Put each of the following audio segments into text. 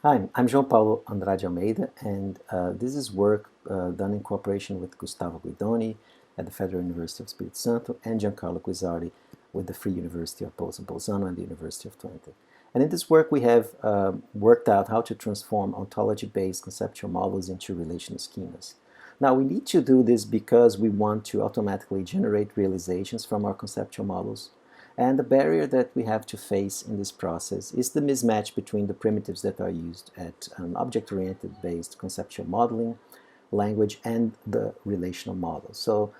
Hi, I'm João Paulo Andrade Almeida, and this is work done in cooperation with Gustavo Guidoni at the Federal University of Espírito Santo and Giancarlo Guisardi with the Free University of Bolzano and the University of Twente. And in this work, we have worked out how to transform ontology-based conceptual models into relational schemas. Now, we need to do this because we want to automatically generate realizations from our conceptual models. And the barrier that we have to face in this process is the mismatch between the primitives that are used at an object-oriented based conceptual modeling language and the relational model. So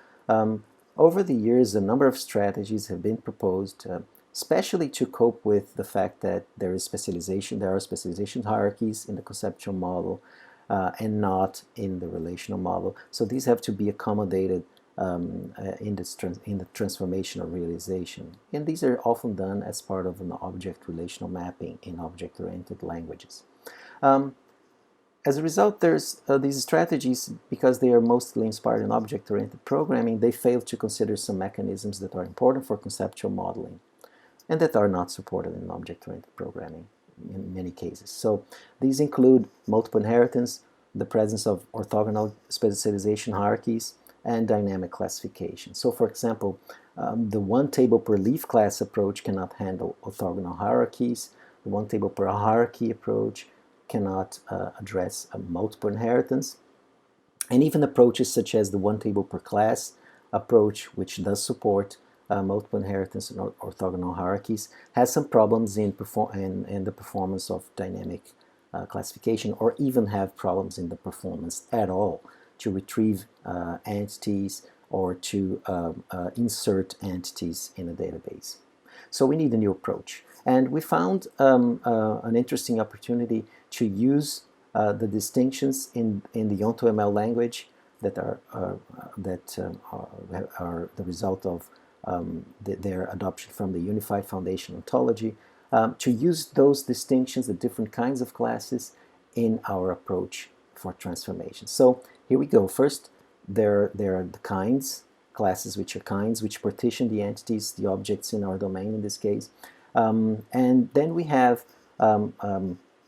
over the years, a number of strategies have been proposed, especially to cope with the fact that there are specialization hierarchies in the conceptual model and not in the relational model. So these have to be accommodated in the transformation or realization. And these are often done as part of an object relational mapping in object-oriented languages. As a result, there's these strategies, because they are mostly inspired in object-oriented programming, they fail to consider some mechanisms that are important for conceptual modeling and that are not supported in object-oriented programming in many cases. So these include multiple inheritance, the presence of orthogonal specialization hierarchies, and dynamic classification. So for example, the one table per leaf class approach cannot handle orthogonal hierarchies. The one table per hierarchy approach cannot address multiple inheritance. And even approaches such as the one table per class approach, which does support multiple inheritance and orthogonal hierarchies, has some problems in the performance of dynamic classification, or even have problems in the performance at all to retrieve entities or to insert entities in a database. So we need a new approach. And we found an interesting opportunity to use the distinctions in the OntoML language that are the result of their adoption from the Unified Foundation Ontology, to use those distinctions, the different kinds of classes, in our approach for transformation. So here we go. First, there are the kinds, classes which are kinds, which partition the entities, the objects in our domain in this case. And then we have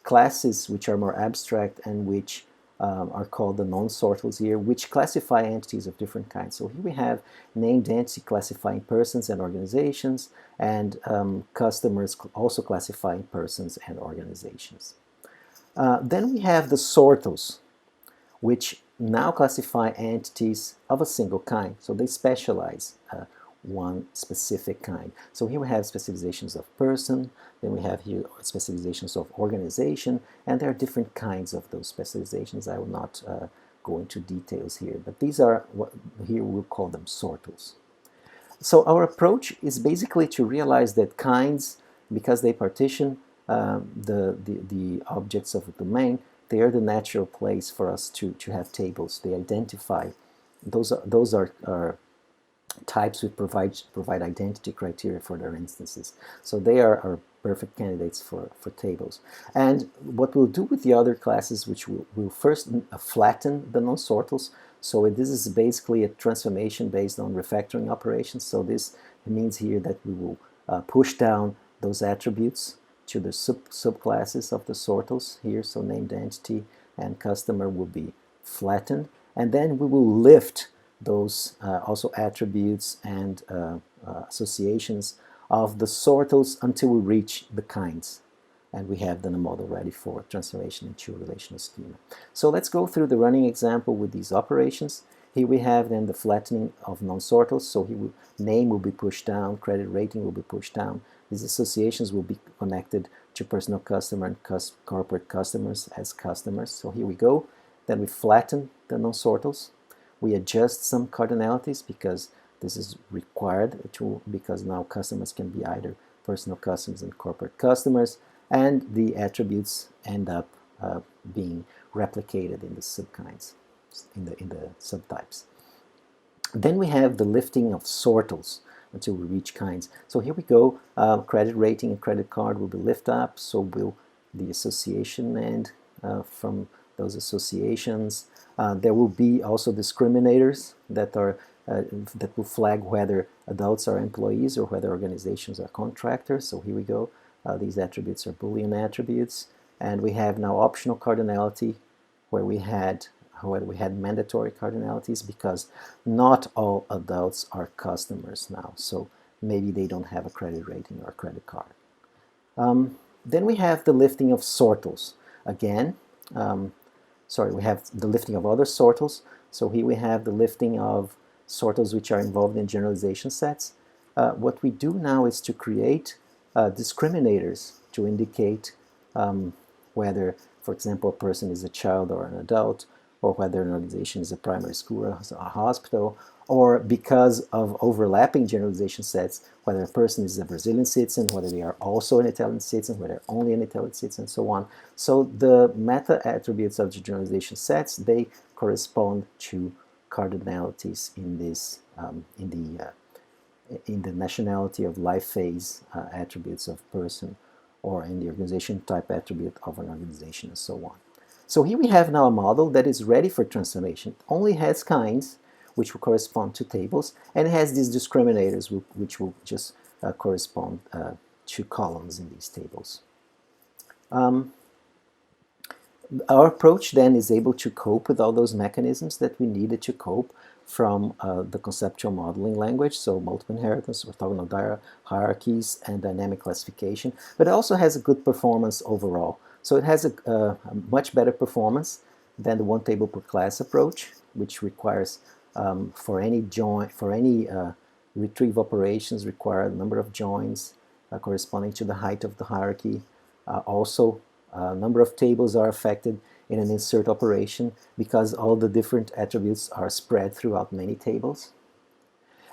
classes which are more abstract and which are called the non-sortals here, which classify entities of different kinds. So here we have named entity classifying persons and organizations, and customers also classifying persons and organizations. Then we have the sortals, which now classify entities of a single kind. So they specialize one specific kind. So here we have specializations of person, then we have here specializations of organization, and there are different kinds of those specializations. I will not go into details here, but these are what here we'll call them sortals. So our approach is basically to realize that kinds, because they partition the objects of a domain, they are the natural place for us to have tables. They identify, those are types which provide identity criteria for their instances. So they are perfect candidates for tables. And what we'll do with the other classes, which we'll first flatten the non-sortals. So this is basically a transformation based on refactoring operations. So this means here that we will push down those attributes to the subclasses of the sortals here. So named entity and customer will be flattened. And then we will lift those also attributes and associations of the sortals until we reach the kinds. And we have then a model ready for transformation into a relational schema. So let's go through the running example with these operations. Here we have then the flattening of non-sortals. So name will be pushed down, credit rating will be pushed down. These associations will be connected to personal customer and corporate customers as customers. So here we go. Then we flatten the non-sortals. We adjust some cardinalities because this is required because now customers can be either personal customers and corporate customers, and the attributes end up being replicated in the subkinds, in the subtypes. Then we have the lifting of sortals until we reach kinds. So here we go. Credit rating and credit card will be lifted up. So will the association end from those associations. There will be also discriminators that will flag whether adults are employees or whether organizations are contractors. So here we go. These attributes are Boolean attributes. and we have now optional cardinality where we had mandatory cardinalities, because not all adults are customers now, so maybe they don't have a credit rating or a credit card. Then we have the lifting of sortals. Again, we have the lifting of other sortals. So here we have the lifting of sortals which are involved in generalization sets. What we do now is to create discriminators to indicate whether, for example, a person is a child or an adult, or whether an organization is a primary school or a hospital, or because of overlapping generalization sets, whether a person is a Brazilian citizen, whether they are also an Italian citizen, whether only an Italian citizen, and so on. So the meta attributes of the generalization sets, they correspond to cardinalities in this in the nationality of life phase attributes of person, or in the organization type attribute of an organization, and so on. So here we have now a model that is ready for transformation. It only has kinds, which will correspond to tables, and it has these discriminators, which will just correspond to columns in these tables. Our approach then is able to cope with all those mechanisms that we needed to cope from the conceptual modeling language, so multiple inheritance, orthogonal hierarchies, and dynamic classification, but it also has a good performance overall. So it has a much better performance than the one table per class approach, which requires for any retrieve operations require a number of joins corresponding to the height of the hierarchy. Also, number of tables are affected in an insert operation because all the different attributes are spread throughout many tables.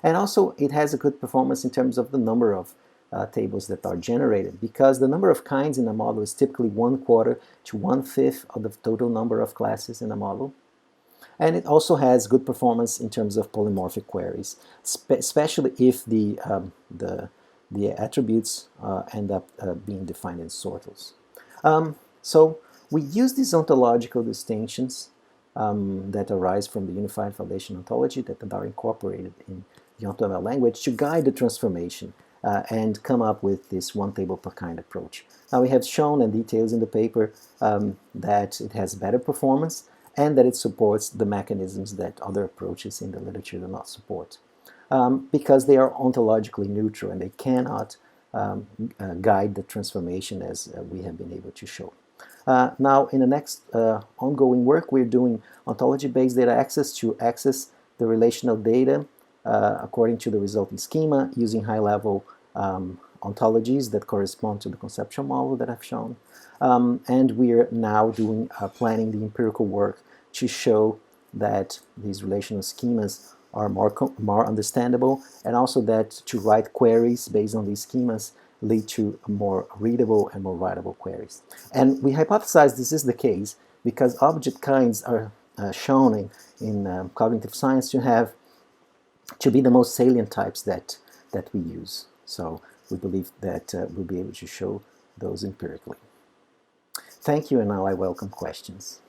And also, it has a good performance in terms of the number of tables that are generated, because the number of kinds in a model is typically 1/4 to 1/5 of the total number of classes in a model. And it also has good performance in terms of polymorphic queries, especially if the attributes end up being defined in sortals. So we use these ontological distinctions that arise from the unified foundation ontology that are incorporated in the OntoML language to guide the transformation and come up with this one table per kind approach. Now we have shown and details in the paper that it has better performance and that it supports the mechanisms that other approaches in the literature do not support, because they are ontologically neutral and they cannot guide the transformation as we have been able to show. Now, in the next ongoing work, we're doing ontology-based data access to access the relational data according to the resulting schema using high-level ontologies that correspond to the conceptual model that I've shown. And we're now doing planning the empirical work to show that these relational schemas are more understandable, and also that to write queries based on these schemas lead to more readable and more writable queries. And we hypothesize this is the case because object kinds are shown in cognitive science to be the most salient types that we use. So we believe that we'll be able to show those empirically. Thank you, and now I welcome questions.